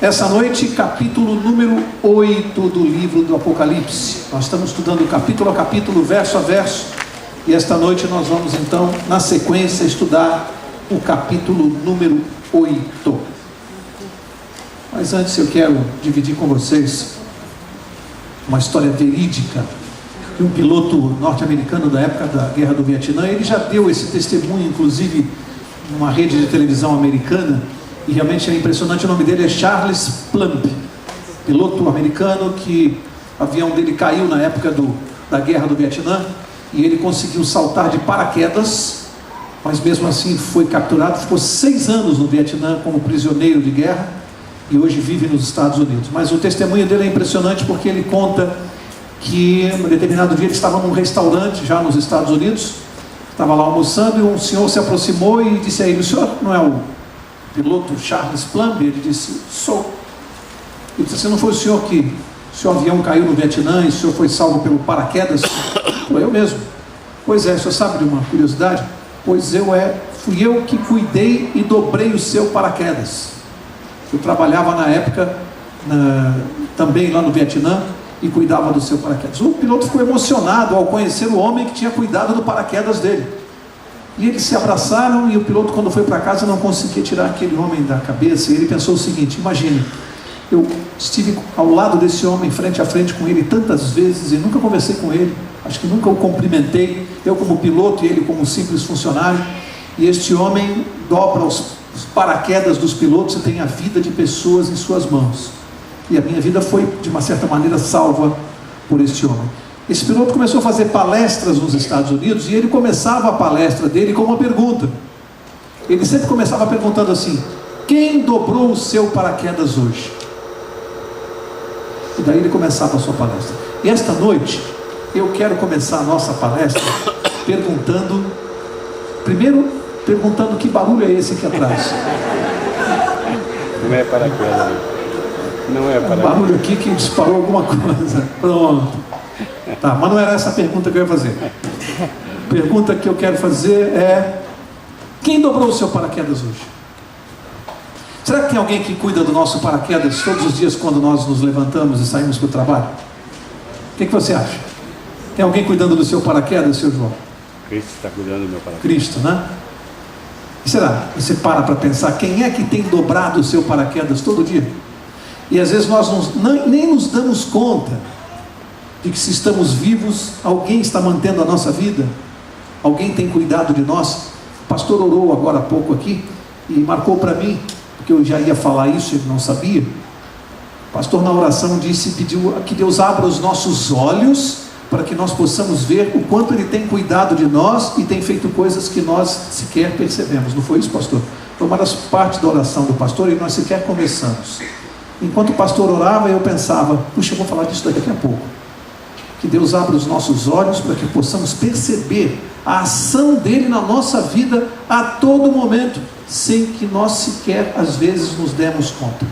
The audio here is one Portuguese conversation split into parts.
Essa noite, capítulo número 8 do livro do Apocalipse. Nós estamos estudando capítulo a capítulo, verso a verso. E esta noite nós vamos então, na sequência, estudar o capítulo número 8. Mas antes eu quero dividir com vocês uma história verídica de um piloto norte-americano da época da Guerra do Vietnã. Ele já deu esse testemunho, inclusive, numa rede de televisão americana. E realmente é impressionante. O nome dele é Charles Plumb, piloto americano que o avião dele caiu na época da Guerra do Vietnã e ele conseguiu saltar de paraquedas, mas mesmo assim foi capturado. Ficou 6 anos no Vietnã como prisioneiro de guerra e hoje vive nos Estados Unidos. Mas o testemunho dele é impressionante porque ele conta que em determinado dia ele estava num restaurante já nos Estados Unidos, estava lá almoçando e um senhor se aproximou e disse a ele: "O senhor não é o piloto Charles Plumb?" Ele disse: "Sou." Ele disse: "Não foi o senhor que o seu avião caiu no Vietnã e o senhor foi salvo pelo paraquedas?" "Foi eu mesmo." "Pois é, o senhor sabe de uma curiosidade? Pois fui eu que cuidei e dobrei o seu paraquedas. Eu trabalhava na época também lá no Vietnã e cuidava do seu paraquedas." O piloto ficou emocionado ao conhecer o homem que tinha cuidado do paraquedas dele. E eles se abraçaram e o piloto, quando foi para casa, não conseguia tirar aquele homem da cabeça. E ele pensou o seguinte: imagine, eu estive ao lado desse homem, frente a frente com ele tantas vezes e nunca conversei com ele, acho que nunca o cumprimentei, eu como piloto e ele como simples funcionário. E este homem dobra os paraquedas dos pilotos e tem a vida de pessoas em suas mãos. E a minha vida foi, de uma certa maneira, salva por este homem. Esse piloto começou a fazer palestras nos Estados Unidos e ele começava a palestra dele com uma pergunta. Ele sempre começava perguntando assim: quem dobrou o seu paraquedas hoje? E daí ele começava a sua palestra. E esta noite eu quero começar a nossa palestra perguntando que barulho é esse aqui atrás? Não é paraquedas. Não é paraquedas. Um barulho aqui que disparou alguma coisa. Pronto. Tá, mas não era essa a pergunta que eu ia fazer. A pergunta que eu quero fazer é: quem dobrou o seu paraquedas hoje? Será que tem alguém que cuida do nosso paraquedas todos os dias quando nós nos levantamos e saímos para o trabalho? O que você acha? Tem alguém cuidando do seu paraquedas, seu João? Cristo está cuidando do meu paraquedas. Cristo, né? E será? Você para pensar, quem é que tem dobrado o seu paraquedas todo dia? E às vezes nós nem nos damos conta de que, se estamos vivos, alguém está mantendo a nossa vida, alguém tem cuidado de nós. O pastor orou agora há pouco aqui e marcou para mim, porque eu já ia falar isso, ele não sabia. O pastor, na oração, pediu que Deus abra os nossos olhos para que nós possamos ver o quanto Ele tem cuidado de nós e tem feito coisas que nós sequer percebemos. Não foi isso, pastor? Foi uma das partes da oração do pastor e nós sequer começamos. Enquanto o pastor orava, eu pensava: puxa, eu vou falar disso daqui a pouco. Que Deus abra os nossos olhos para que possamos perceber a ação dele na nossa vida a todo momento, sem que nós sequer às vezes nos demos conta.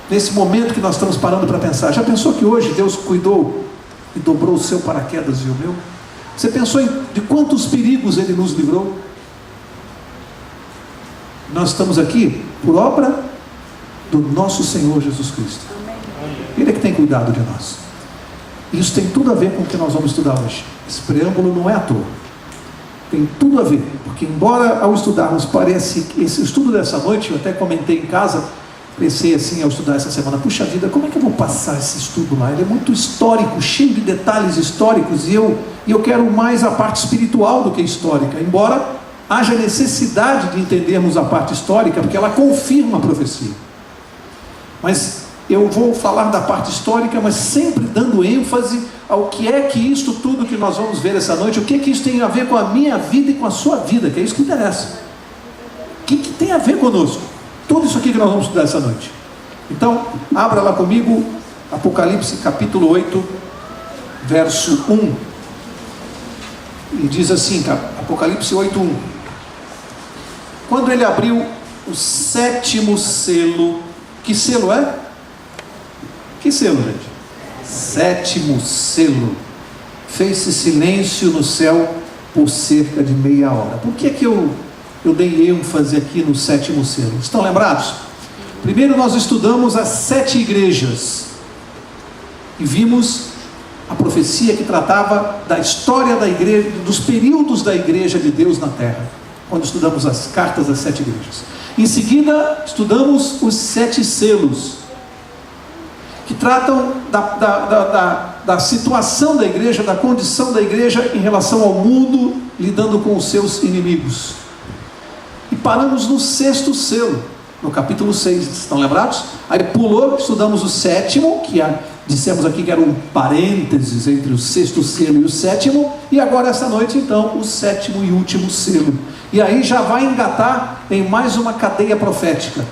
Nesse momento que nós estamos parando para pensar, já pensou que hoje Deus cuidou e dobrou o seu paraquedas e o meu? Você pensou de quantos perigos Ele nos livrou? Nós estamos aqui por obra do nosso Senhor Jesus Cristo. Ele é que tem cuidado de nós. Isso tem tudo a ver com o que nós vamos estudar hoje. Esse preâmbulo não é à toa. Tem tudo a ver, porque embora ao estudarmos parece que esse estudo dessa noite, eu até comentei em casa, pensei assim ao estudar essa semana: puxa vida, como é que eu vou passar esse estudo lá? Ele é muito histórico, cheio de detalhes históricos, e eu quero mais a parte espiritual do que histórica, embora haja necessidade de entendermos a parte histórica, porque ela confirma a profecia. Mas eu vou falar da parte histórica, mas sempre dando ênfase ao que é que isto tudo que nós vamos ver essa noite, o que é que isso tem a ver com a minha vida e com a sua vida, que é isso que interessa. O que tem a ver conosco? Tudo isso aqui que nós vamos estudar essa noite. Então, abra lá comigo Apocalipse capítulo 8, verso 1. E diz assim, Apocalipse 8, 1. Quando ele abriu o 7º selo, que selo é? Que selo, gente? 7º selo. Fez-se silêncio no céu por cerca de meia hora. Por que eu dei ênfase aqui no 7º selo? Estão lembrados? Primeiro nós estudamos as 7 igrejas e vimos a profecia que tratava da história da igreja, dos períodos da igreja de Deus na terra, quando estudamos as cartas das 7 igrejas. Em seguida estudamos os 7 selos, que tratam da situação da igreja, da condição da igreja em relação ao mundo, lidando com os seus inimigos. E paramos no 6º selo, no capítulo 6, estão lembrados? Aí pulou, estudamos o 7º, que dissemos aqui que era um parênteses entre o 6º selo e o 7º, e agora essa noite então o 7º e último selo. E aí já vai engatar em mais uma cadeia profética,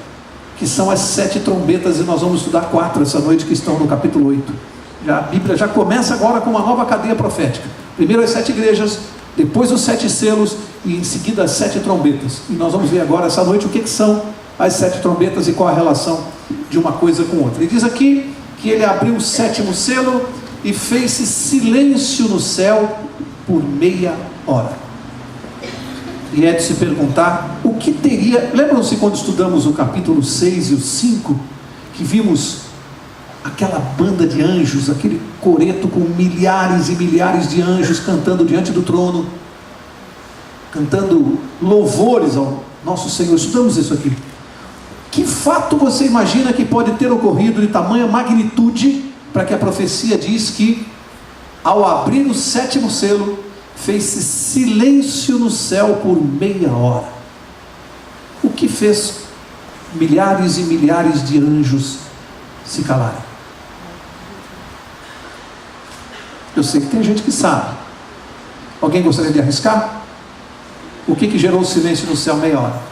que são as 7 trombetas, e nós vamos estudar 4 essa noite, que estão no capítulo 8. A Bíblia já começa agora com uma nova cadeia profética. Primeiro as 7 igrejas, depois os 7 selos, e em seguida as 7 trombetas. E nós vamos ver agora essa noite o que são as 7 trombetas e qual a relação de uma coisa com outra. Ele diz aqui que ele abriu o 7º selo e fez-se silêncio no céu por meia hora. E é de se perguntar o que teria. Lembram-se quando estudamos o capítulo 6 e o 5, que vimos aquela banda de anjos, aquele coreto com milhares e milhares de anjos cantando diante do trono, cantando louvores ao nosso Senhor? Estudamos isso aqui. Que fato você imagina que pode ter ocorrido de tamanha magnitude para que a profecia diz que, ao abrir o 7º selo, fez-se silêncio no céu por meia hora? O que fez milhares e milhares de anjos se calarem? Eu sei que tem gente que sabe. Alguém gostaria de arriscar? O que gerou o silêncio no céu meia hora?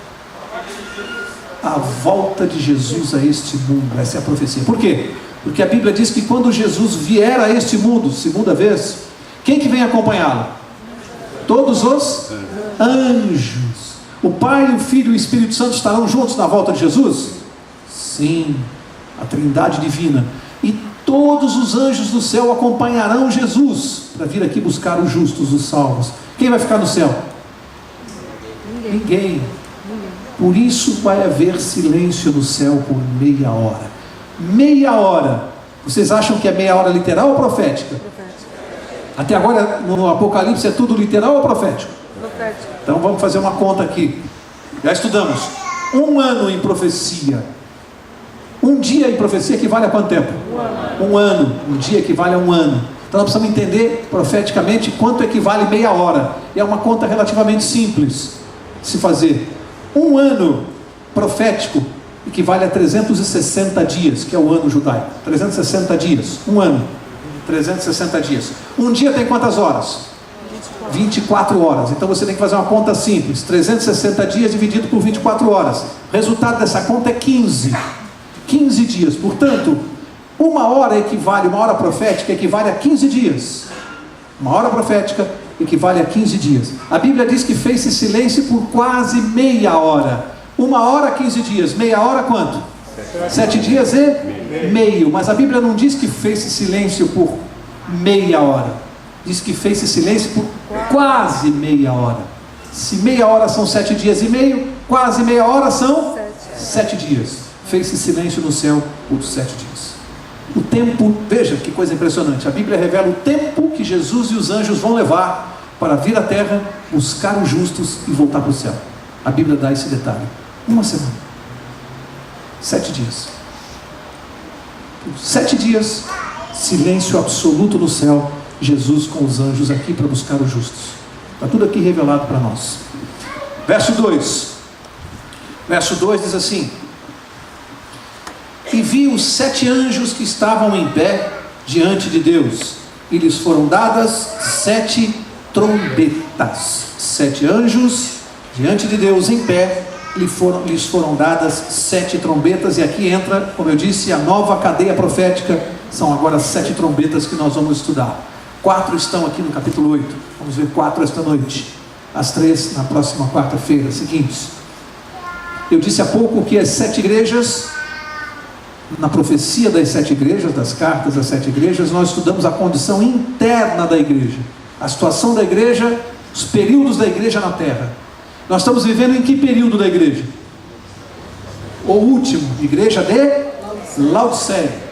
A volta de Jesus a este mundo. Essa é a profecia. Por quê? Porque a Bíblia diz que quando Jesus vier a este mundo, segunda vez, quem que vem acompanhá-lo? Todos os anjos. O Pai, o Filho e o Espírito Santo estarão juntos na volta de Jesus? Sim, a Trindade divina. E todos os anjos do céu acompanharão Jesus para vir aqui buscar os justos, os salvos. Quem vai ficar no céu? Ninguém. Por isso vai haver silêncio no céu por meia hora. Meia hora. Vocês acham que é meia hora literal ou profética? Até agora no Apocalipse é tudo literal ou profético? Profético. Então vamos fazer uma conta aqui. Já estudamos. 1 ano em profecia. Um dia em profecia equivale a quanto tempo? 1 ano. Um dia equivale a 1 ano. Então nós precisamos entender profeticamente quanto equivale meia hora. E é uma conta relativamente simples de se fazer. 1 ano profético equivale a 360 dias, que é o ano judaico. 360 dias. 1 ano. 360 dias. Um dia tem quantas horas? 24 horas. Então você tem que fazer uma conta simples. 360 dias dividido por 24 horas. O resultado dessa conta é 15. 15 dias. Portanto, 1 hora equivale, 1 hora profética equivale a 15 dias. 1 hora profética equivale a 15 dias. A Bíblia diz que fez-se silêncio por quase meia hora. 1 hora, 15 dias. Meia hora, quanto? 7 dias e meio. Mas a Bíblia não diz que fez-se silêncio por meia hora. Diz que fez-se silêncio por quase meia hora. Se meia hora são 7 dias e meio, quase meia hora são 7 dias. Fez-se silêncio no céu por 7 dias. O tempo, veja que coisa impressionante. A Bíblia revela o tempo que Jesus e os anjos vão levar para vir à terra, buscar os justos e voltar para o céu. A Bíblia dá esse detalhe. 1 semana. 7 dias. 7 dias, silêncio absoluto no céu. Jesus com os anjos aqui para buscar os justos. Está tudo aqui revelado para nós. Verso 2. Verso 2 diz assim: e vi os 7 anjos que estavam em pé diante de Deus, e lhes foram dadas 7 trombetas. 7 anjos diante de Deus em pé, lhes foram dadas 7 trombetas. E aqui entra, como eu disse, a nova cadeia profética. São agora 7 trombetas que nós vamos estudar. 4 estão aqui no capítulo 8. Vamos ver 4 esta noite. As 3 na próxima quarta-feira seguintes. Eu disse há pouco que as 7 igrejas, na profecia das 7 igrejas, das cartas das 7 igrejas, nós estudamos a condição interna da igreja, a situação da igreja, os períodos da igreja na terra. Nós estamos vivendo em que período da igreja? o último, igreja de Laodiceia.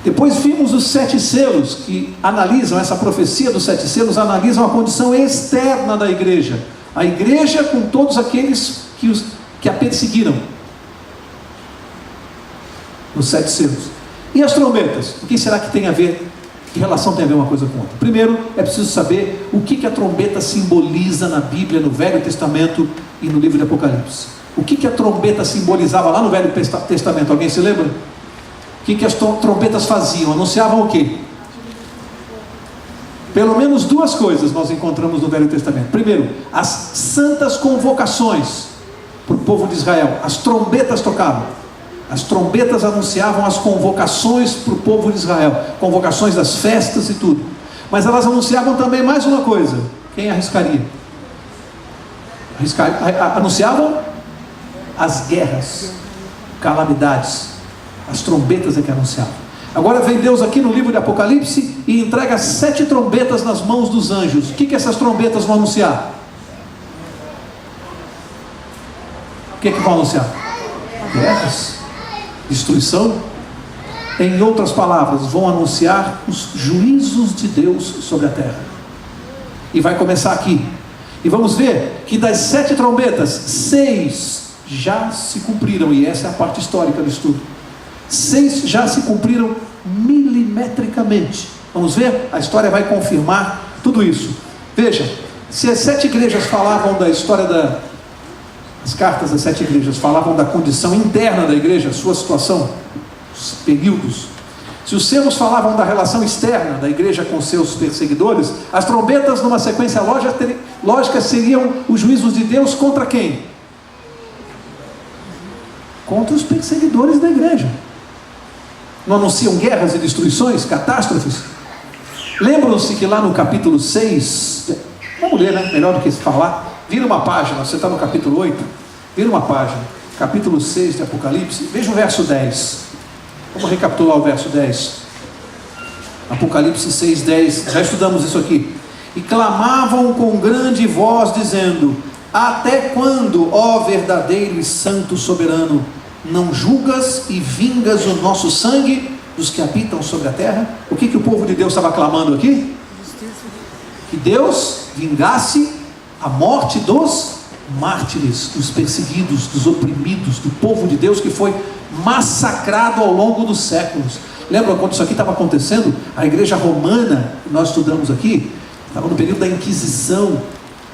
Depois vimos os 7 selos, que analisam, essa profecia dos 7 selos, analisam a condição externa da igreja. A igreja com todos aqueles que a perseguiram. Os 7 selos. E as trombetas? O que será que tem a ver? Que relação tem a ver uma coisa com outra? Primeiro, é preciso saber o que a trombeta simboliza na Bíblia, no Velho Testamento e no livro de Apocalipse. O que a trombeta simbolizava lá no Velho Testamento? Alguém se lembra? O que as trombetas faziam? Anunciavam o quê? Pelo menos 2 coisas nós encontramos no Velho Testamento. Primeiro, as santas convocações para o povo de Israel. As trombetas tocavam. As trombetas anunciavam as convocações para o povo de Israel. Convocações das festas e tudo. Mas elas anunciavam também mais uma coisa. Quem arriscaria? Anunciavam as guerras, calamidades. As trombetas é que anunciavam. Agora vem Deus aqui no livro de Apocalipse e entrega 7 trombetas nas mãos dos anjos. O que essas trombetas vão anunciar? O que vão anunciar? Guerras, destruição. Em outras palavras, vão anunciar os juízos de Deus sobre a terra. E vai começar aqui. E vamos ver que das 7 trombetas, 6 já se cumpriram. E essa é a parte histórica do estudo. 6 já se cumpriram milimetricamente. Vamos ver? A história vai confirmar tudo isso. Veja, se as 7 igrejas falavam da história as cartas das 7 igrejas falavam da condição interna da igreja, sua situação, os períodos. Se os selos falavam da relação externa da igreja com seus perseguidores, as trombetas, numa sequência lógica, seriam os juízos de Deus contra quem? Contra os perseguidores da igreja. Não anunciam guerras e destruições, catástrofes? Lembram-se que lá no capítulo 6, vamos ler, né? Melhor do que falar. Vira uma página, você está no capítulo 8, vira uma página, capítulo 6 de Apocalipse, veja o verso 10. Vamos recapitular o verso 10. Apocalipse 6, 10, já estudamos isso aqui. E clamavam com grande voz, dizendo: até quando, ó verdadeiro e santo soberano, não julgas e vingas o nosso sangue dos que habitam sobre a terra? O que o povo de Deus estava clamando aqui? Que Deus vingasse a morte dos mártires, dos perseguidos, dos oprimidos, do povo de Deus que foi massacrado ao longo dos séculos. Lembra quando isso aqui estava acontecendo? A igreja romana, que nós estudamos aqui, estava no período da Inquisição,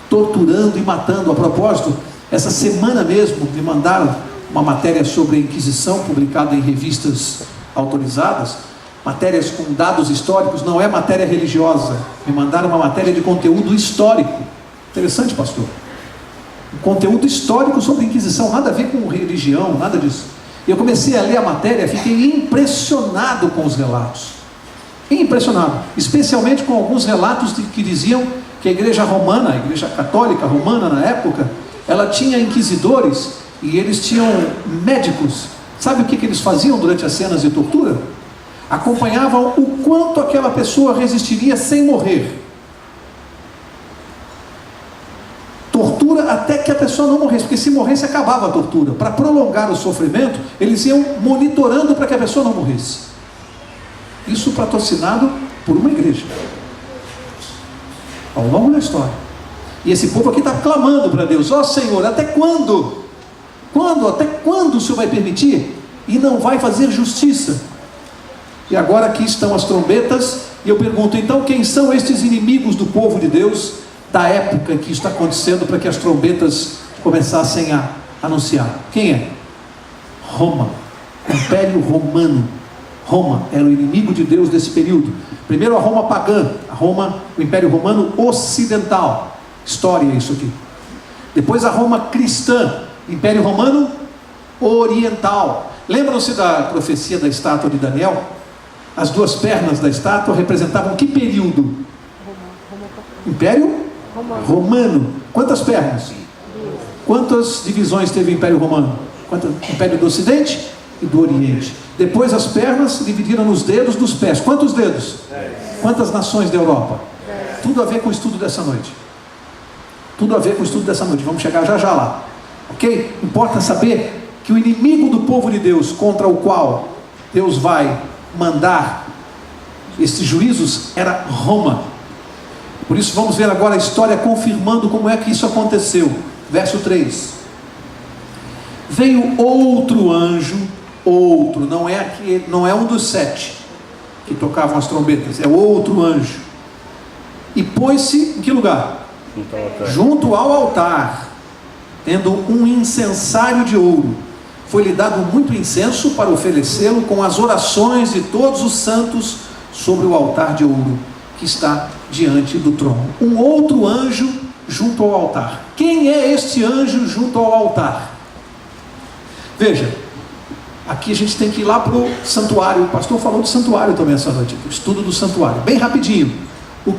torturando e matando. A propósito, essa semana mesmo me mandaram uma matéria sobre a Inquisição, publicada em revistas autorizadas, matérias com dados históricos, não é matéria religiosa. Me mandaram uma matéria de conteúdo histórico. Interessante, pastor. Um conteúdo histórico sobre a Inquisição, nada a ver com religião, nada disso. E eu comecei a ler a matéria, fiquei impressionado com os relatos. Impressionado, especialmente com alguns relatos que diziam que a igreja romana, a igreja católica romana na época, ela tinha inquisidores e eles tinham médicos. Sabe o que eles faziam durante as cenas de tortura? Acompanhavam o quanto aquela pessoa resistiria sem morrer. Tortura até que a pessoa não morresse, porque se morresse acabava a tortura. Para prolongar o sofrimento, eles iam monitorando para que a pessoa não morresse. Isso patrocinado por uma igreja, ao longo da história. E esse povo aqui está clamando para Deus: ó Senhor, até quando? Até quando o Senhor vai permitir? E não vai fazer justiça? E agora aqui estão as trombetas, e eu pergunto, então quem são estes inimigos do povo de Deus, da época que está acontecendo, para que as trombetas começassem a anunciar? Quem é? Roma, Império Romano. Roma era o inimigo de Deus desse período. Primeiro a Roma pagã, o Império Romano ocidental. História isso aqui. Depois a Roma cristã, Império Romano oriental. Lembram-se da profecia da estátua de Daniel? As 2 pernas da estátua representavam que período? Império Romano. Quantas pernas? Quantas divisões teve o Império Romano? Império do Ocidente e do Oriente. Depois as pernas se dividiram nos dedos dos pés. Quantos dedos? 10. Quantas nações da Europa? 10. Tudo a ver com o estudo dessa noite. Tudo a ver com o estudo dessa noite. Vamos chegar já lá. Ok? Importa saber que o inimigo do povo de Deus, contra o qual Deus vai mandar estes juízos, era Roma. Por isso vamos ver agora a história confirmando como é que isso aconteceu. Verso 3. Veio outro anjo, não é um dos 7 que tocavam as trombetas, é outro anjo, e pôs-se em que lugar? Junto ao altar, tendo um incensário de ouro. Foi-lhe dado muito incenso para oferecê-lo com as orações de todos os santos sobre o altar de ouro que está diante do trono. Um outro anjo junto ao altar. Quem é este anjo junto ao altar? Veja, aqui a gente tem que ir lá para o santuário. O pastor falou do santuário também essa noite, o estudo do santuário, bem rapidinho.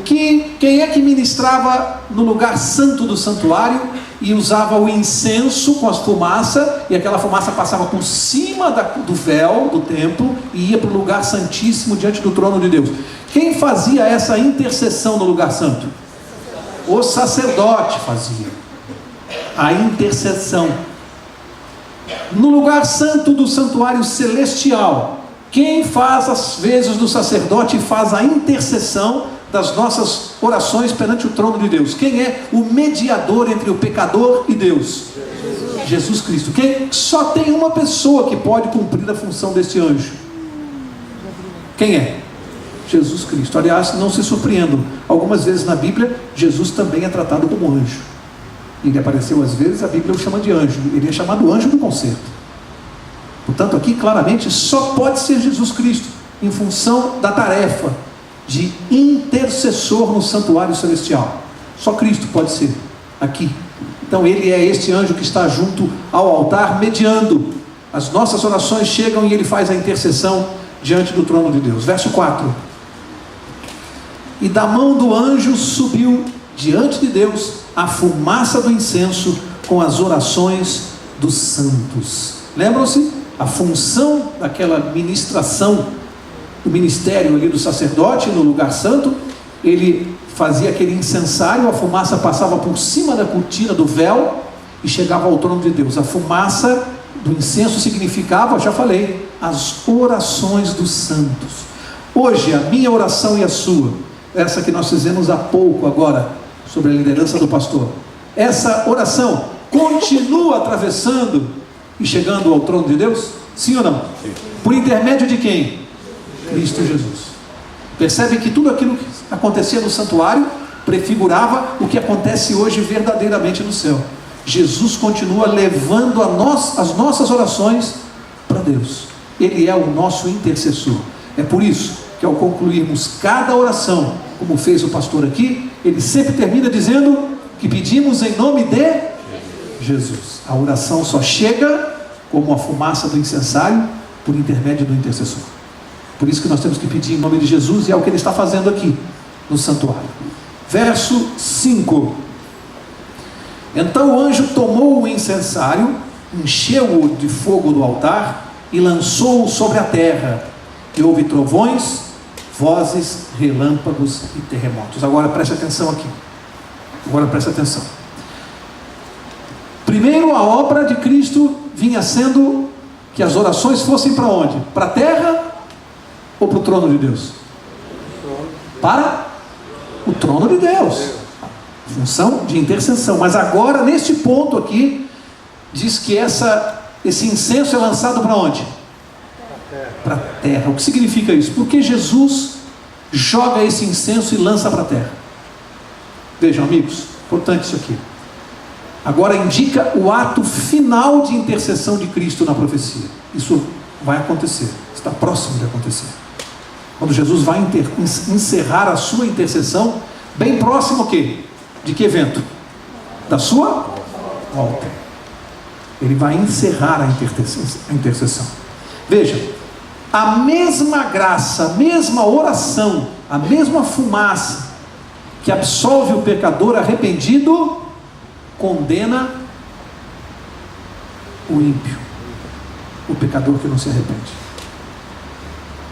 Quem é que ministrava no lugar santo do santuário e usava o incenso com as fumaças, e aquela fumaça passava por cima do véu do templo e ia para o lugar santíssimo diante do trono de Deus? Quem fazia essa intercessão no lugar santo? O sacerdote fazia a intercessão. No lugar santo do santuário celestial, quem faz as vezes do sacerdote e faz a intercessão das nossas orações perante o trono de Deus? Quem é o mediador entre o pecador e Deus? Jesus Cristo. Só tem uma pessoa que pode cumprir a função desse anjo. Quem é? Jesus Cristo. Aliás, não se surpreendam, algumas vezes na Bíblia Jesus também é tratado como anjo. Ele apareceu às vezes, a Bíblia o chama de anjo. Ele é chamado anjo do concerto. Portanto, aqui claramente só pode ser Jesus Cristo, em função da tarefa de intercessor no santuário celestial. Só Cristo pode ser aqui. Então ele é este anjo que está junto ao altar, mediando. As nossas orações chegam e ele faz a intercessão diante do trono de Deus. Verso 4. E da mão do anjo subiu diante de Deus a fumaça do incenso com as orações dos santos. Lembram-se? A função daquela ministração, o ministério ali do sacerdote no lugar santo, ele fazia aquele incensário, a fumaça passava por cima da cortina do véu e chegava ao trono de Deus. A fumaça do incenso significava, já falei, as orações dos santos. Hoje a minha oração e a sua, essa que nós fizemos há pouco agora, sobre a liderança do pastor, essa oração continua atravessando e chegando ao trono de Deus? Sim ou não? Sim. Por intermédio de quem? Cristo Jesus. Percebe que tudo aquilo que acontecia no santuário prefigurava o que acontece hoje verdadeiramente no céu. Jesus continua levando as nossas orações para Deus. Ele é o nosso intercessor. É por isso que ao concluirmos cada oração, como fez o pastor aqui, ele sempre termina dizendo que pedimos em nome de Jesus. A oração só chega como a fumaça do incensário por intermédio do intercessor. Por isso que nós temos que pedir em nome de Jesus, e é o que ele está fazendo aqui no santuário. Verso 5. Então o anjo tomou o incensário, encheu-o de fogo do altar e lançou-o sobre a terra, e houve trovões, vozes, relâmpagos e terremotos. Agora preste atenção aqui. Agora preste atenção. Primeiro, a obra de Cristo vinha sendo que as orações fossem para onde? Para a terra ou para o trono de Deus? Para o trono de Deus. Função de intercessão. Mas agora, neste ponto aqui, diz que esse incenso é lançado para onde? Para a terra. O que significa isso? Porque Jesus joga esse incenso e lança para a terra. Vejam, amigos, importante isso aqui. Agora indica o ato final de intercessão de Cristo na profecia. Isso vai acontecer, está próximo de acontecer. Quando Jesus vai encerrar a sua intercessão, bem próximo o quê? De que evento? Da sua volta. Ele vai encerrar a intercessão. Veja, a mesma graça, a mesma oração, a mesma fumaça que absolve o pecador arrependido, condena o ímpio, o pecador que não se arrepende.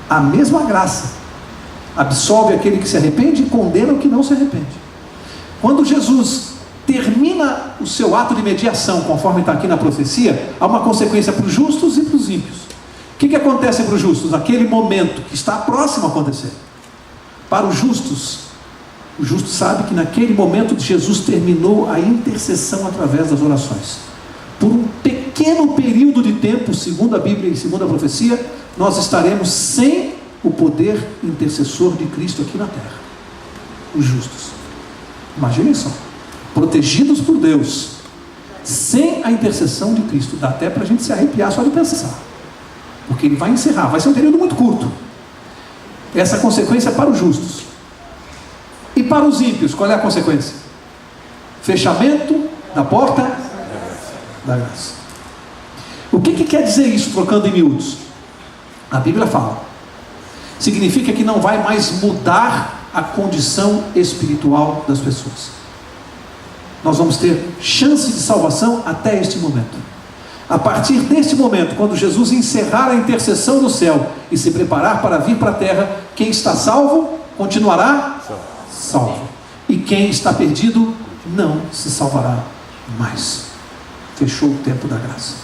A mesma graça absolve aquele que se arrepende e condena o que não se arrepende. Quando Jesus termina o seu ato de mediação, conforme está aqui na profecia, há uma consequência para os justos e para os ímpios. O que acontece para os justos? Naquele momento que está próximo a acontecer. Para os justos, o justo sabe que naquele momento Jesus terminou a intercessão através das orações. Por um pequeno período de tempo, segundo a Bíblia e segundo a profecia, nós estaremos sem o poder intercessor de Cristo aqui na terra. Os justos. Imaginem só. Protegidos por Deus, sem a intercessão de Cristo. Dá até para a gente se arrepiar só de pensar. Porque Ele vai encerrar. Vai ser um período muito curto. Essa consequência é para os justos. E para os ímpios, qual é a consequência? Fechamento da porta da graça. O que quer dizer isso, trocando em miúdos? A Bíblia fala. Significa que não vai mais mudar a condição espiritual das pessoas. Nós vamos ter chance de salvação até este momento. A partir deste momento, quando Jesus encerrar a intercessão no céu e se preparar para vir para a terra, quem está salvo continuará salvo. E quem está perdido não se salvará mais. Fechou o tempo da graça.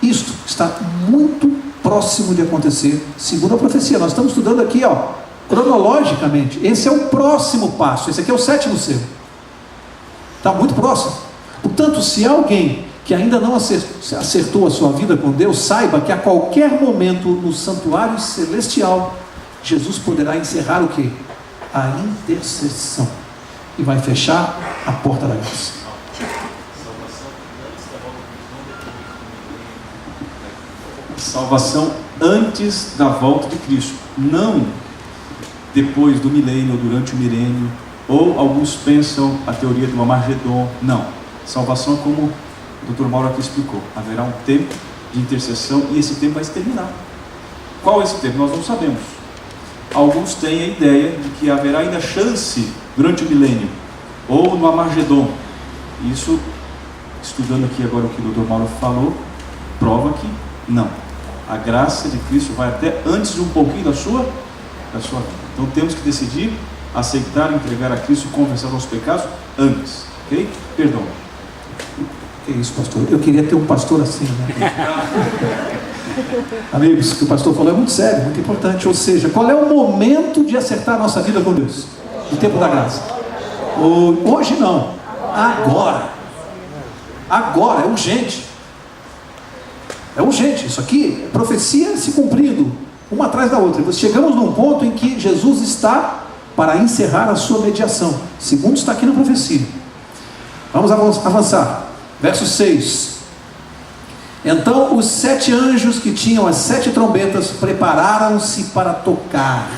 Isto está muito próximo de acontecer, segundo a profecia. Nós estamos estudando aqui, cronologicamente. Esse é o próximo passo. Esse aqui é o 7º selo. Está muito próximo. Portanto, se alguém que ainda não acertou a sua vida com Deus, saiba que a qualquer momento no santuário celestial, Jesus poderá encerrar o quê? A intercessão. E vai fechar a porta da graça. Salvação antes da volta de Cristo, não depois do milênio, ou durante o milênio, ou alguns pensam a teoria do Armagedon. Não, salvação é como o Dr. Mauro aqui explicou, haverá um tempo de intercessão e esse tempo vai se terminar. Qual é esse tempo? Nós não sabemos. Alguns têm a ideia de que haverá ainda chance durante o milênio, ou no Armagedon. Isso, estudando aqui agora o que o Dr. Mauro falou, prova que não. A graça de Cristo vai até antes de um pouquinho da sua vida. Então temos que decidir aceitar, entregar a Cristo e confessar os pecados antes. Ok? Perdão. Que isso, pastor? Eu queria ter um pastor assim, né? Amigos, o que o pastor falou é muito sério, muito importante. Ou seja, qual é o momento de acertar a nossa vida com Deus? O tempo da graça. Hoje não. Agora. Agora, é urgente. É urgente, isso aqui, profecia se cumprindo, uma atrás da outra. Chegamos num ponto em que Jesus está para encerrar a sua mediação, segundo está aqui na profecia. Vamos avançar, verso 6. Então os 7 anjos que tinham as 7 trombetas prepararam-se para tocar.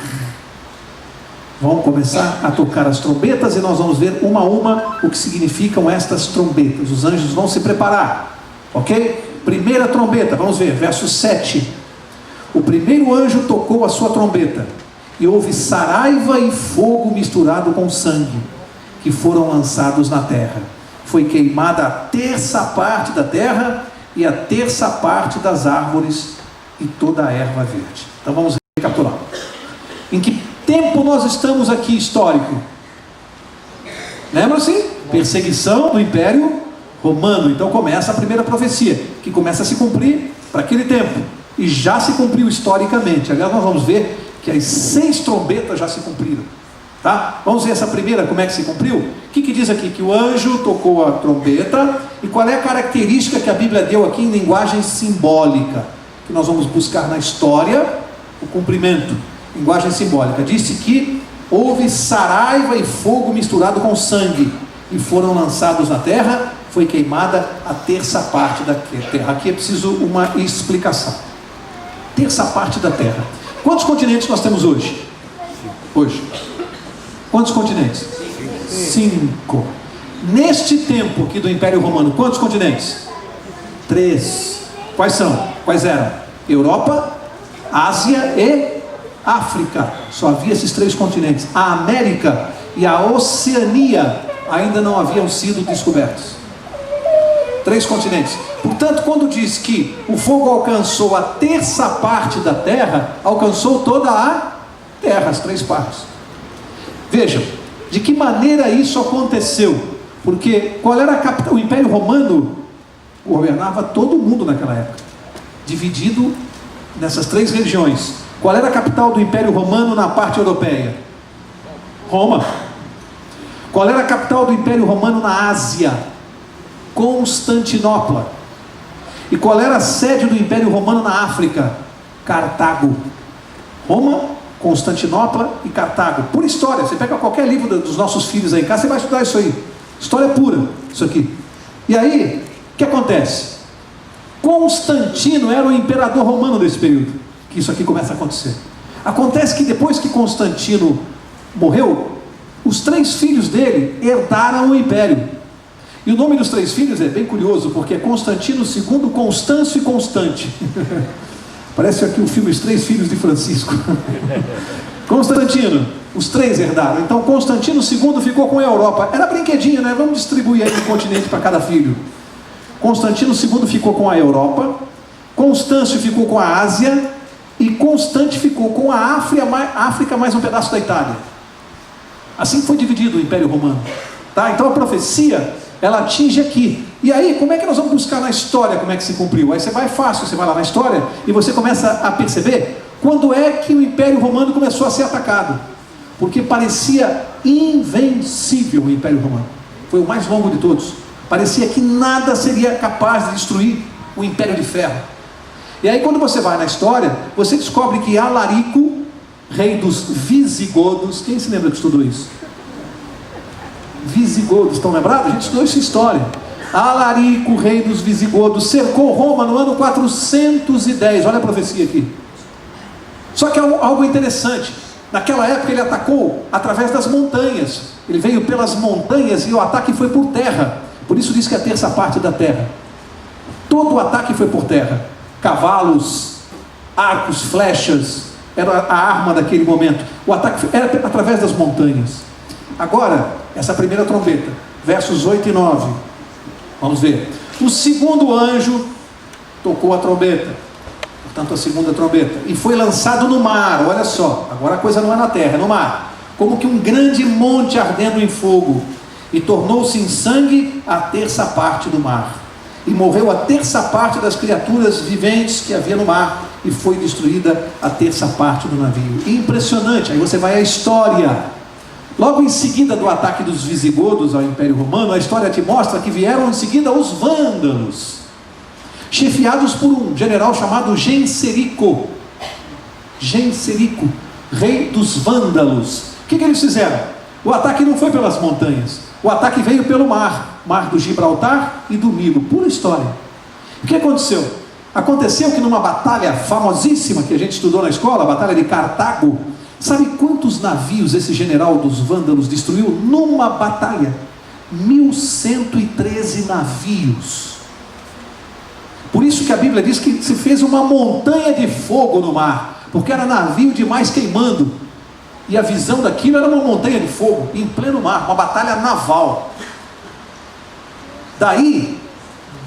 Vão começar a tocar as trombetas e nós vamos ver uma a uma o que significam estas trombetas. Os anjos vão se preparar, ok? Primeira trombeta, vamos ver, verso 7. O primeiro anjo tocou a sua trombeta, e houve saraiva e fogo misturado com sangue, que foram lançados na terra. Foi queimada a terça parte da terra, e a terça parte das árvores, e toda a erva verde. Então vamos recapitular. Em que tempo nós estamos aqui histórico? Lembra-se? Perseguição do Império Romano. Então começa a primeira profecia, que começa a se cumprir para aquele tempo, e já se cumpriu historicamente. Agora nós vamos ver que as 6 trombetas já se cumpriram, tá? Vamos ver essa primeira, como é que se cumpriu? O que diz aqui? Que o anjo tocou a trombeta, e qual é a característica que a Bíblia deu aqui em linguagem simbólica, que nós vamos buscar na história, o cumprimento, linguagem simbólica. Disse que houve saraiva e fogo misturado com sangue, e foram lançados na terra. Foi queimada a terça parte da terra. Aqui é preciso uma explicação. Terça parte da terra. Quantos continentes nós temos hoje? Quantos continentes? 5. Neste tempo aqui do Império Romano, quantos continentes? 3. Quais são? Quais eram? Europa, Ásia e África. Só havia esses 3 continentes. A América e a Oceania ainda não haviam sido descobertos. 3 continentes. Portanto, quando diz que o fogo alcançou a terça parte da terra, alcançou toda a terra, as 3 partes. Vejam, de que maneira isso aconteceu? Porque qual era a capital? O Império Romano governava todo mundo naquela época, dividido nessas 3 regiões. Qual era a capital do Império Romano na parte europeia? Roma. Qual era a capital do Império Romano na Ásia? Constantinopla. E qual era a sede do Império Romano na África? Cartago. Roma, Constantinopla e Cartago. Por história, você pega qualquer livro dos nossos filhos aí em casa, você vai estudar isso aí. História pura, isso aqui. E aí, o que acontece? Constantino era o imperador romano desse período, que isso aqui começa a acontecer. Acontece que depois que Constantino morreu, os 3 filhos dele herdaram o império. E o nome dos 3 filhos é bem curioso, porque é Constantino II, Constâncio e Constante. Parece aqui o filme Os 3 Filhos de Francisco. Constantino, os 3 herdaram. Então Constantino II ficou com a Europa. Era brinquedinho, né? Vamos distribuir aí um continente para cada filho. Constantino II ficou com a Europa, Constâncio ficou com a Ásia e Constante ficou com a África mais um pedaço da Itália. Assim foi dividido o Império Romano, tá? Então a profecia, ela atinge aqui. E aí, como é que nós vamos buscar na história como é que se cumpriu? Aí você vai fácil, você vai lá na história e você começa a perceber quando é que o Império Romano começou a ser atacado. Porque parecia invencível o Império Romano. Foi o mais longo de todos. Parecia que nada seria capaz de destruir o Império de Ferro. E aí quando você vai na história, você descobre que Alarico, rei dos visigodos, quem se lembra que estudou isso? Visigodos, estão lembrados? A gente estudou essa história. Alarico, rei dos visigodos, cercou Roma no ano 410, olha a profecia aqui. Só que algo interessante, naquela época ele atacou através das montanhas, ele veio pelas montanhas e o ataque foi por terra, por isso diz que é a terça parte da terra. Todo o ataque foi por terra, cavalos, arcos, flechas, era a arma daquele momento. O ataque era através das montanhas. Agora, essa primeira trombeta, versos 8 e 9, vamos ver. O segundo anjo tocou a trombeta, portanto a segunda trombeta, e foi lançado no mar. Olha só, agora a coisa não é na terra, é no mar, como que um grande monte ardendo em fogo, e tornou-se em sangue a terça parte do mar, e morreu a terça parte das criaturas viventes que havia no mar, e foi destruída a terça parte do navio. Impressionante. Aí você vai à história. Logo em seguida do ataque dos visigodos ao Império Romano, a história te mostra que vieram em seguida os vândalos, chefiados por um general chamado Genserico. Genserico, rei dos vândalos. O que eles fizeram? O ataque não foi pelas montanhas, o ataque veio pelo mar, mar do Gibraltar e do Nilo, pura história. O que aconteceu? Aconteceu que numa batalha famosíssima que a gente estudou na escola, a batalha de Cartago, sabe quantos navios esse general dos vândalos destruiu numa batalha? 1113 navios. Por isso que a Bíblia diz que se fez uma montanha de fogo no mar, porque era navio demais queimando, e a visão daquilo era uma montanha de fogo em pleno mar, uma batalha naval. Daí,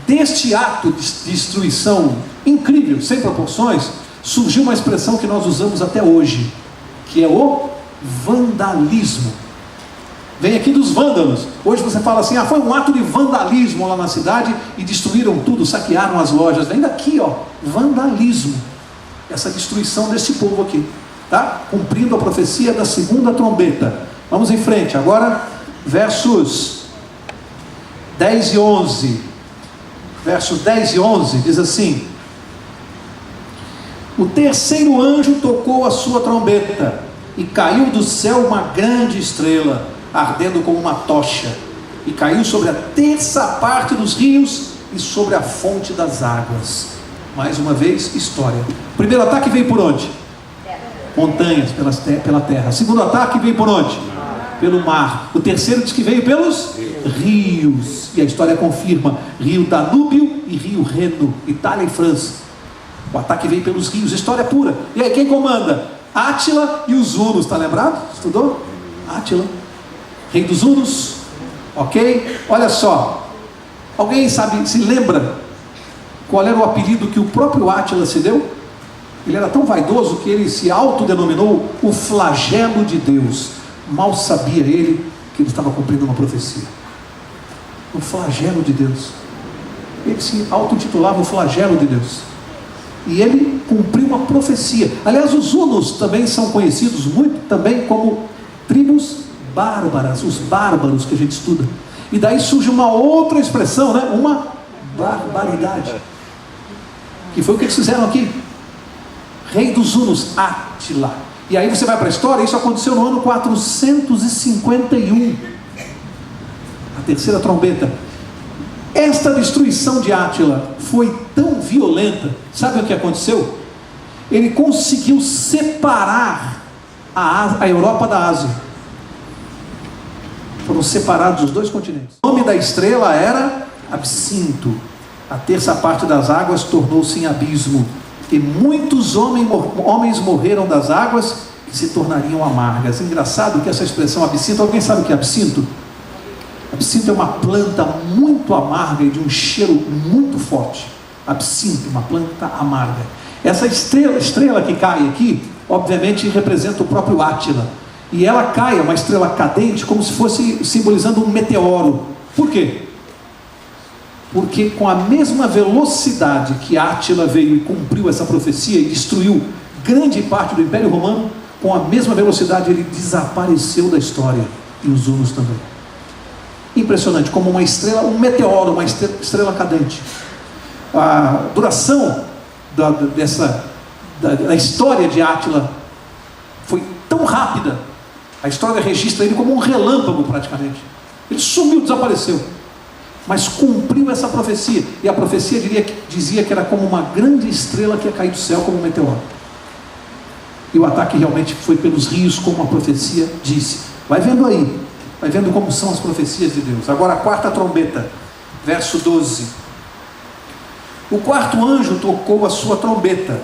deste ato de destruição incrível, sem proporções, surgiu uma expressão que nós usamos até hoje, que é o vandalismo. Vem aqui dos vândalos. Hoje você fala assim, foi um ato de vandalismo lá na cidade e destruíram tudo, saquearam as lojas. Vem daqui, vandalismo. Essa destruição desse povo aqui, tá? Cumprindo a profecia da segunda trombeta. Vamos em frente, agora versos 10 e 11. Versos 10 e 11 diz assim: o terceiro anjo tocou a sua trombeta, e caiu do céu uma grande estrela, ardendo como uma tocha, e caiu sobre a terça parte dos rios e sobre a fonte das águas. Mais uma vez, história. O primeiro ataque veio por onde? Montanhas, pela terra. O segundo ataque veio por onde? Pelo mar. O terceiro diz que veio pelos rios, e a história confirma: rio Danúbio e rio Reno, Itália e França. O ataque veio pelos rios, história pura. E aí quem comanda? Átila e os Hunos, está lembrado? Estudou? Átila, rei dos Hunos, ok? Olha só, alguém sabe, se lembra qual era o apelido que o próprio Átila se deu? Ele era tão vaidoso que ele se autodenominou o flagelo de Deus. Mal sabia ele que ele estava cumprindo uma profecia. o flagelo de Deus. Ele se autotitulava o flagelo de Deus. E ele cumpriu uma profecia. Aliás, os hunos também são conhecidos muito também como tribos bárbaras, os bárbaros que a gente estuda. E daí surge uma outra expressão, né? Uma barbaridade. Que foi o que eles fizeram aqui. Rei dos hunos, Átila. E aí você vai para a história, isso aconteceu no ano 451. A terceira trombeta. Esta destruição de Átila foi tão violenta, sabe o que aconteceu? Ele conseguiu separar a Europa da Ásia. Foram separados os dois continentes. O nome da estrela era Absinto. A terça parte das águas tornou-se em abismo, e muitos homens morreram das águas que se tornariam amargas. Engraçado que essa expressão absinto, alguém sabe o que é absinto? Absinto é uma planta muito amarga e de um cheiro muito forte. Absinto, uma planta amarga. Essa estrela que cai aqui, obviamente representa o próprio Átila. E ela cai, é uma estrela cadente, como se fosse simbolizando um meteoro. Por quê? Porque com a mesma velocidade que Átila veio e cumpriu essa profecia e destruiu grande parte do Império Romano, com a mesma velocidade ele desapareceu da história, e os hunos também. Impressionante, como uma estrela, um meteoro, uma estrela cadente. A duração da história de Átila foi tão rápida, a história registra ele como um relâmpago praticamente. Ele sumiu, desapareceu, mas cumpriu essa profecia, e a profecia dizia que era como uma grande estrela que ia cair do céu como um meteoro. E o ataque realmente foi pelos rios, como a profecia disse. Vai vendo aí, vai vendo como são as profecias de Deus. Agora a quarta trombeta, verso 12. O quarto anjo tocou a sua trombeta,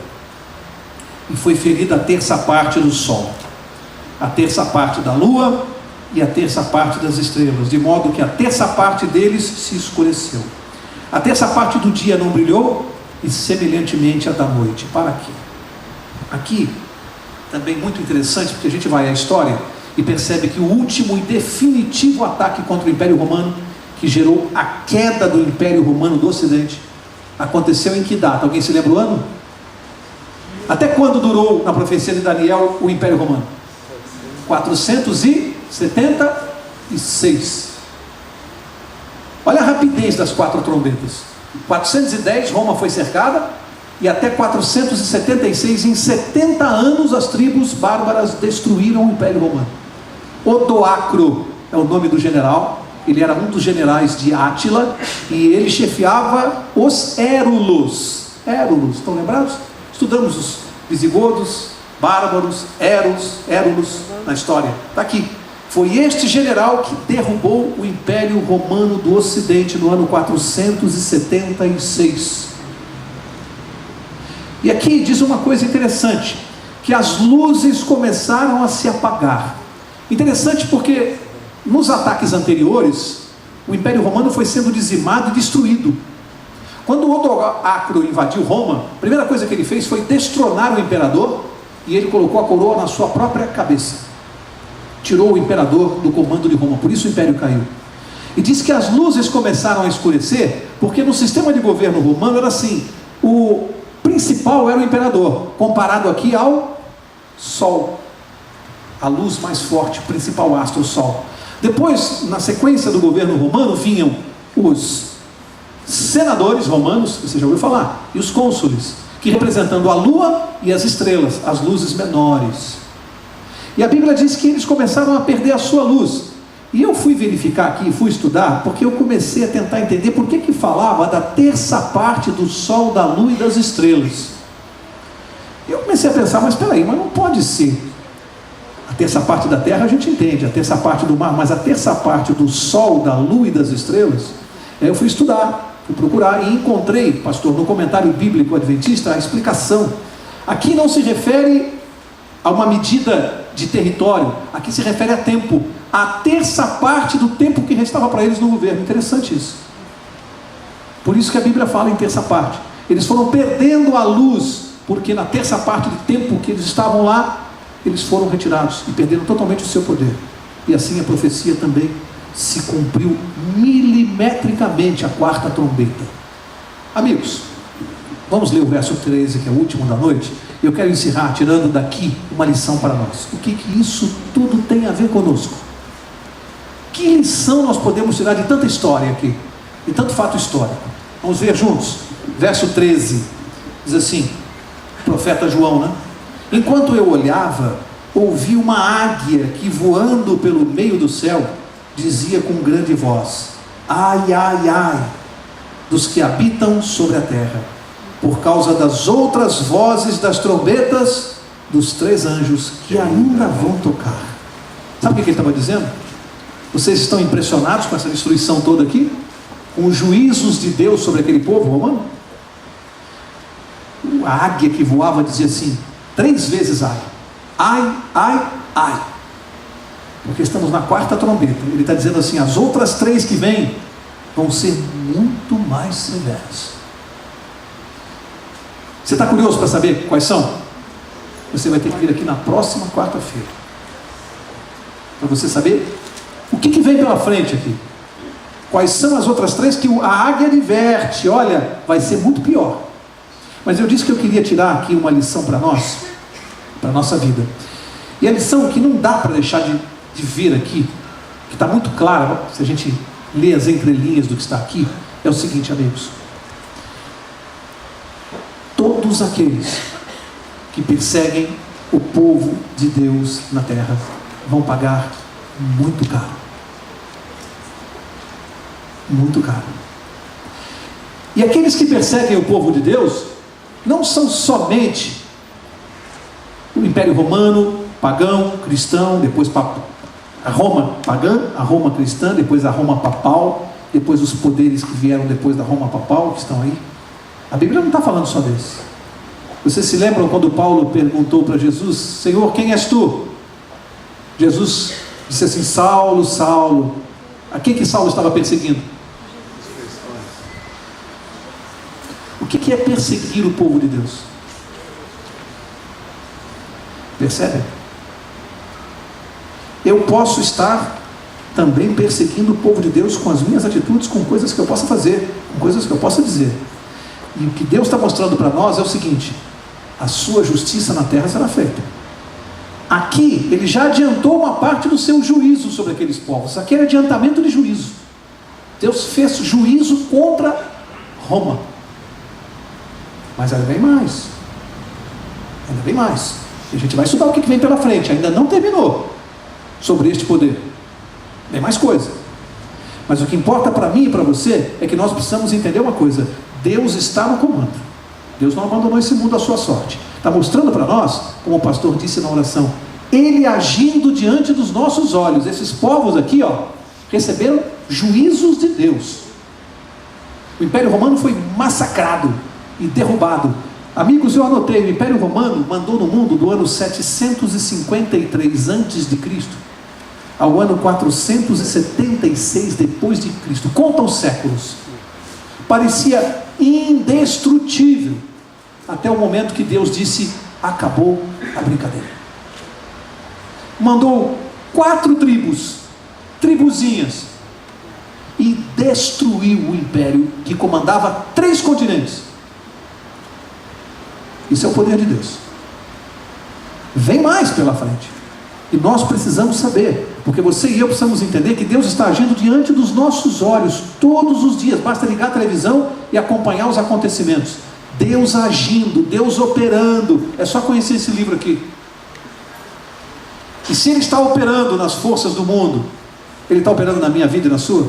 e foi ferida a terça parte do sol, a terça parte da lua e a terça parte das estrelas, de modo que a terça parte deles se escureceu. A terça parte do dia não brilhou, e semelhantemente a da noite. Para aqui. Aqui, também muito interessante, porque a gente vai à história e percebe que o último e definitivo ataque contra o Império Romano, que gerou a queda do Império Romano do Ocidente, aconteceu em que data? Alguém se lembra o ano? Até quando durou, na profecia de Daniel, o Império Romano? 476. Olha a rapidez das quatro trombetas. 410, Roma foi cercada, e até 476, em 70 anos, as tribos bárbaras destruíram o Império Romano. Odoacro é o nome do general. Ele era um dos generais de Átila, e ele chefiava os Érulos. Érulos, estão lembrados? Estudamos os visigodos, bárbaros, Érulos na história. Está aqui. Foi este general que derrubou o Império Romano do Ocidente no ano 476. E aqui diz uma coisa interessante, que as luzes começaram a se apagar. Interessante porque nos ataques anteriores, o Império Romano foi sendo dizimado e destruído. Quando Odoacro invadiu Roma, a primeira coisa que ele fez foi destronar o imperador, e ele colocou a coroa na sua própria cabeça. Tirou o imperador do comando de Roma, por isso o império caiu. E diz que as luzes começaram a escurecer, porque no sistema de governo romano era assim, o principal era o imperador, comparado aqui ao sol. A luz mais forte, o principal astro, o sol. Depois, na sequência do governo romano, vinham os senadores romanos, você já ouviu falar, e os cônsules, que representando a lua e as estrelas, as luzes menores. E a Bíblia diz que eles começaram a perder a sua luz. E eu fui verificar aqui, fui estudar, porque eu comecei a tentar entender por que falava da terça parte do sol, da lua e das estrelas. Eu comecei a pensar, mas espera aí, mas não pode ser. A terça parte da terra a gente entende, a terça parte do mar, mas a terça parte do sol, da lua e das estrelas, eu fui estudar, fui procurar e encontrei, pastor, no comentário bíblico adventista, a explicação. Aqui não se refere a uma medida de território, aqui se refere a tempo, a terça parte do tempo que restava para eles no governo. Interessante isso. Por isso que a Bíblia fala em terça parte. Eles foram perdendo a luz, porque na terça parte do tempo que eles estavam lá, eles foram retirados e perderam totalmente o seu poder. E assim a profecia também se cumpriu milimetricamente a quarta trombeta. Amigos, vamos ler o verso 13, que é o último da noite. Eu quero encerrar tirando daqui uma lição para nós. O que isso tudo tem a ver conosco? Que lição nós podemos tirar de tanta história aqui, de tanto fato histórico? Vamos ver juntos. Verso 13 diz assim, o profeta João, né? Enquanto eu olhava, ouvi uma águia que, voando pelo meio do céu, dizia com grande voz: ai, ai, ai, dos que habitam sobre a terra, por causa das outras vozes das trombetas dos 3 anjos que ainda vão tocar. Sabe o que ele estava dizendo? Vocês estão impressionados com essa destruição toda aqui? Com os juízos de Deus sobre aquele povo romano? A águia que voava dizia assim, 3 vezes ai, ai, ai, ai, porque estamos na quarta trombeta. Ele está dizendo assim, as outras 3 que vêm vão ser muito mais severas. Você está curioso para saber quais são? Você vai ter que vir aqui na próxima quarta-feira, para você saber o que vem pela frente aqui. Quais são as outras 3 que a águia adverte, olha, vai ser muito pior. Mas eu disse que eu queria tirar aqui uma lição para nós, para a nossa vida. E a lição que não dá para deixar de ver aqui, que está muito clara, se a gente lê as entrelinhas do que está aqui, é o seguinte, amigos: todos aqueles que perseguem o povo de Deus na terra vão pagar muito caro. Muito caro. E aqueles que perseguem o povo de Deus não são somente o Império Romano, pagão, cristão, depois a Roma pagã, a Roma cristã, depois a Roma papal, depois os poderes que vieram depois da Roma papal, que estão aí. A Bíblia não está falando só desse. Vocês se lembram quando Paulo perguntou para Jesus: Senhor, quem és tu? Jesus disse assim: Saulo, Saulo. A quem Saulo estava perseguindo? O que é perseguir o povo de Deus? Percebe? Eu posso estar também perseguindo o povo de Deus com as minhas atitudes, com coisas que eu possa fazer, com coisas que eu possa dizer. E o que Deus está mostrando para nós é o seguinte: a sua justiça na terra será feita. Aqui, ele já adiantou uma parte do seu juízo sobre aqueles povos. Aqui era adiantamento de juízo. Deus fez juízo contra Roma. Mas ainda vem mais. Ainda vem mais. E a gente vai estudar o que vem pela frente. Ainda não terminou sobre este poder. Tem mais coisa. Mas o que importa para mim e para você é que nós precisamos entender uma coisa: Deus está no comando. Deus não abandonou esse mundo à sua sorte. Está mostrando para nós, como o pastor disse na oração, Ele agindo diante dos nossos olhos. Esses povos aqui, receberam juízos de Deus. O Império Romano foi massacrado e derrubado. Amigos, eu anotei, o Império Romano mandou no mundo do ano 753 a.C. ao ano 476 depois de Cristo. Contam séculos. Parecia indestrutível, até o momento que Deus disse: acabou a brincadeira. Mandou 4 tribuzinhas, e destruiu o império que comandava 3 continentes. Isso é o poder de Deus. Vem mais pela frente, e nós precisamos saber, porque você e eu precisamos entender que Deus está agindo diante dos nossos olhos todos os dias. Basta ligar a televisão e acompanhar os acontecimentos. Deus agindo, Deus operando. É só conhecer esse livro aqui. E se Ele está operando nas forças do mundo, Ele está operando na minha vida e na sua?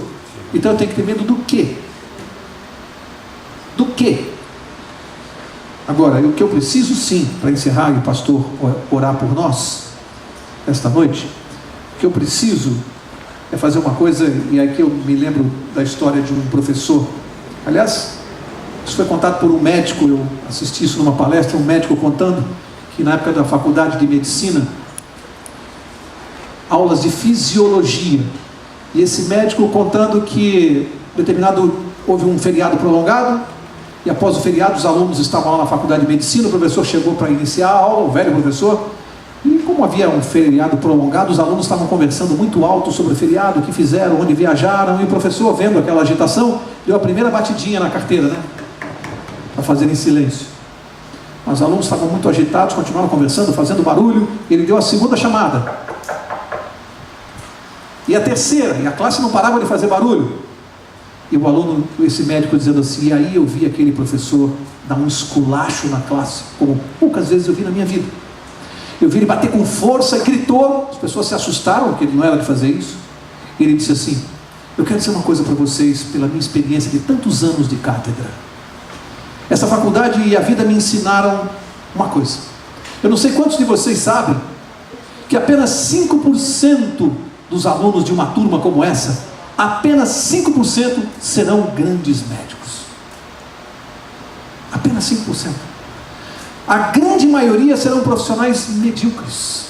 Então eu tenho que ter medo do quê? Do quê? Agora, o que eu preciso sim, para encerrar e o pastor orar por nós esta noite, o que eu preciso é fazer uma coisa. E aqui eu me lembro da história de um professor. Aliás, isso foi contado por um médico. Eu assisti isso numa palestra, um médico contando que na época da faculdade de medicina, aulas de fisiologia, e esse médico contando que houve um feriado prolongado, e após o feriado os alunos estavam lá na faculdade de medicina. O professor chegou para iniciar a aula, o velho professor, e como havia um feriado prolongado, os alunos estavam conversando muito alto sobre o feriado, o que fizeram, onde viajaram, e o professor, vendo aquela agitação, deu a primeira batidinha na carteira, né? Para fazer em silêncio. Os alunos estavam muito agitados, continuaram conversando, fazendo barulho. Ele deu a segunda chamada. E a terceira, e a classe não parava de fazer barulho. E o aluno, esse médico dizendo assim, e aí eu vi aquele professor dar um esculacho na classe, como poucas vezes eu vi na minha vida. Eu vi ele bater com força e gritou, as pessoas se assustaram, porque ele não era de fazer isso. E ele disse assim, eu quero dizer uma coisa para vocês, pela minha experiência de tantos anos de cátedra. Essa faculdade e a vida me ensinaram uma coisa. Eu não sei quantos de vocês sabem que apenas 5% dos alunos de uma turma como essa, apenas 5% serão grandes médicos. Apenas 5%. A grande maioria serão profissionais medíocres.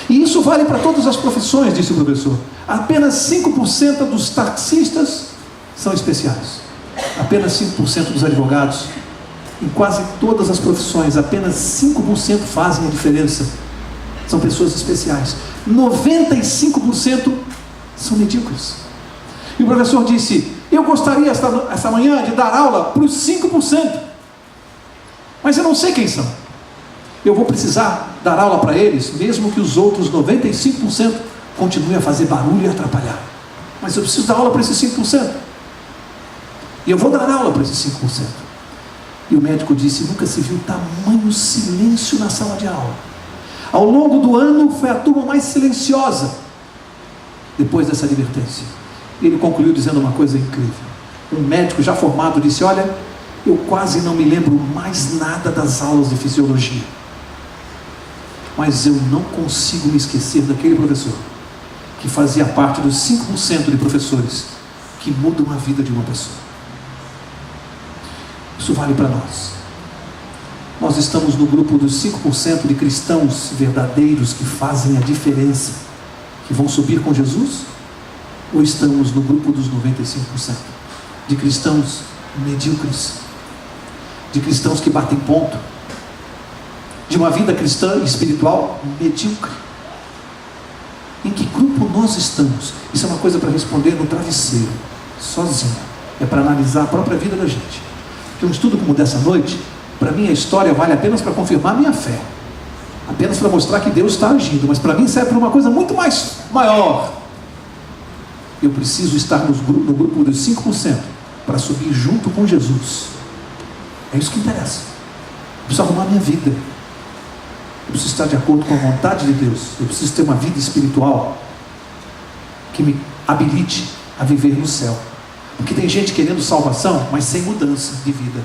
E isso vale para todas as profissões, disse o professor. Apenas 5% dos taxistas são especiais. Apenas 5% dos advogados. Em quase todas as profissões, apenas 5% fazem a diferença. São pessoas especiais. 95% são medíocres. E o professor disse, eu gostaria esta manhã de dar aula para os 5%. Mas eu não sei quem são. Eu vou precisar dar aula para eles, mesmo que os outros 95% continuem a fazer barulho e atrapalhar. Mas eu preciso dar aula para esses 5%. E eu vou dar aula para esses 5%. E o médico disse, nunca se viu tamanho silêncio na sala de aula. Ao longo do ano foi a turma mais silenciosa. Depois dessa advertência. Ele concluiu dizendo uma coisa incrível. Um médico já formado disse, olha, eu quase não me lembro mais nada das aulas de fisiologia. Mas eu não consigo me esquecer daquele professor que fazia parte dos 5% de professores que mudam a vida de uma pessoa. Isso vale para nós. Nós estamos no grupo dos 5% de cristãos verdadeiros que fazem a diferença, que vão subir com Jesus? Ou estamos no grupo dos 95% de cristãos medíocres, de cristãos que batem ponto, de uma vida cristã e espiritual medíocre? Em que grupo nós estamos? Isso é uma coisa para responder no travesseiro, sozinho. É para analisar a própria vida da gente. Porque um estudo como dessa noite, para mim a história vale apenas para confirmar a minha fé, apenas para mostrar que Deus está agindo, mas para mim serve para uma coisa muito mais maior. Eu preciso estar no grupo dos 5% para subir junto com Jesus. É isso que interessa. Eu preciso arrumar minha vida. Eu preciso estar de acordo com a vontade de Deus. Eu preciso ter uma vida espiritual que me habilite a viver no céu. Porque tem gente querendo salvação, mas sem mudança de vida.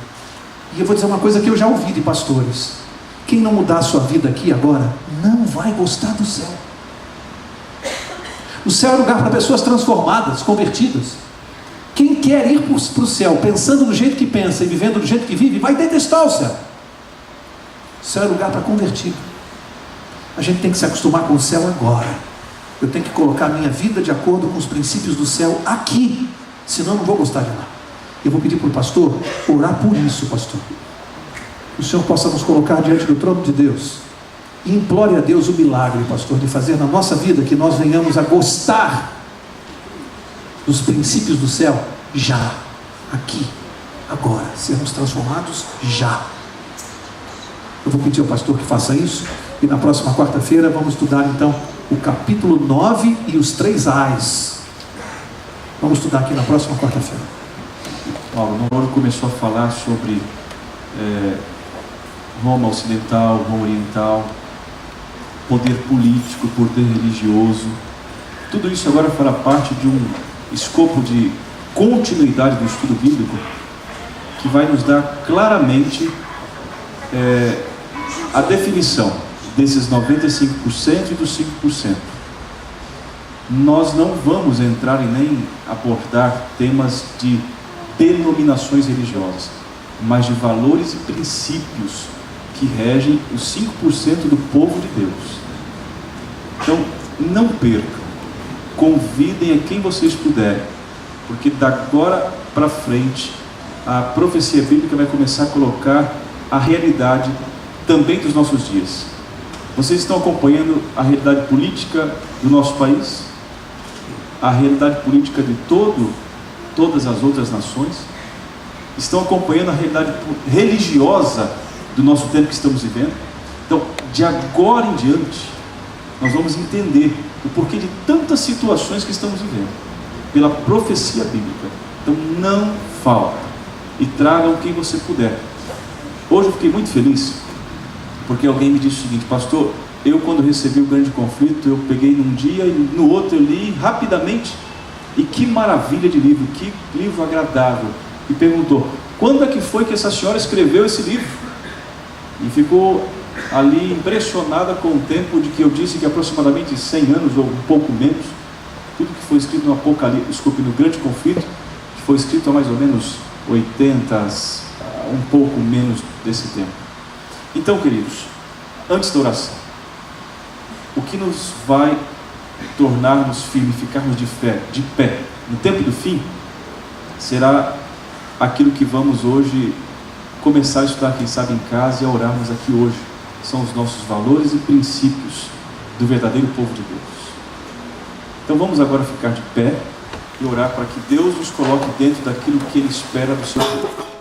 E eu vou dizer uma coisa que eu já ouvi de pastores. Quem não mudar a sua vida aqui agora, não vai gostar do céu. O céu é lugar para pessoas transformadas, convertidas. Quem quer ir para o céu, pensando do jeito que pensa e vivendo do jeito que vive, vai detestar o céu. O céu é lugar para convertido. A gente tem que se acostumar com o céu agora. Eu tenho que colocar a minha vida de acordo com os princípios do céu aqui, senão eu não vou gostar de lá. Eu vou pedir para o pastor orar por isso, pastor. Que o Senhor possa nos colocar diante do trono de Deus e implore a Deus o milagre, pastor, de fazer na nossa vida que nós venhamos a gostar dos princípios do céu já, aqui, agora, sermos transformados já. Eu vou pedir ao pastor que faça isso, e na próxima quarta-feira vamos estudar então o capítulo 9 e os 3 A's. Vamos estudar aqui na próxima quarta-feira. Paulo, no ano começou a falar sobre Roma ocidental, Roma oriental, poder político, poder religioso. Tudo isso agora fará parte de um escopo de continuidade do estudo bíblico que vai nos dar claramente a definição desses 95% e dos 5%. Nós não vamos entrar e nem abordar temas de denominações religiosas, mas de valores e princípios que regem os 5% do povo de Deus. Então, não percam, convidem a quem vocês puderem, porque da agora para frente a profecia bíblica vai começar a colocar a realidade também dos nossos dias. Vocês estão acompanhando a realidade política do nosso país? A realidade política de todas as outras nações? Estão acompanhando a realidade religiosa do nosso tempo que estamos vivendo? Então, de agora em diante, nós vamos entender o porquê de tantas situações que estamos vivendo, pela profecia bíblica. Então, não falta. E tragam quem você puder. Hoje eu fiquei muito feliz, porque alguém me disse o seguinte: pastor, eu quando recebi o grande conflito, eu peguei num dia e no outro eu li rapidamente, e que maravilha de livro, que livro agradável. E perguntou: quando é que foi que essa senhora escreveu esse livro? E ficou ali impressionada com o tempo de que eu disse que aproximadamente 100 anos ou um pouco menos. Tudo que foi escrito no Apocalipse, no grande conflito, que foi escrito há mais ou menos 80, um pouco menos desse tempo. Então, queridos, antes da oração, o que nos vai tornarmos firmes, ficarmos de pé no tempo do fim, será aquilo que vamos hoje começar a estudar, quem sabe em casa, e a orarmos aqui hoje. São os nossos valores e princípios do verdadeiro povo de Deus. Então vamos agora ficar de pé e orar para que Deus nos coloque dentro daquilo que Ele espera do seu povo.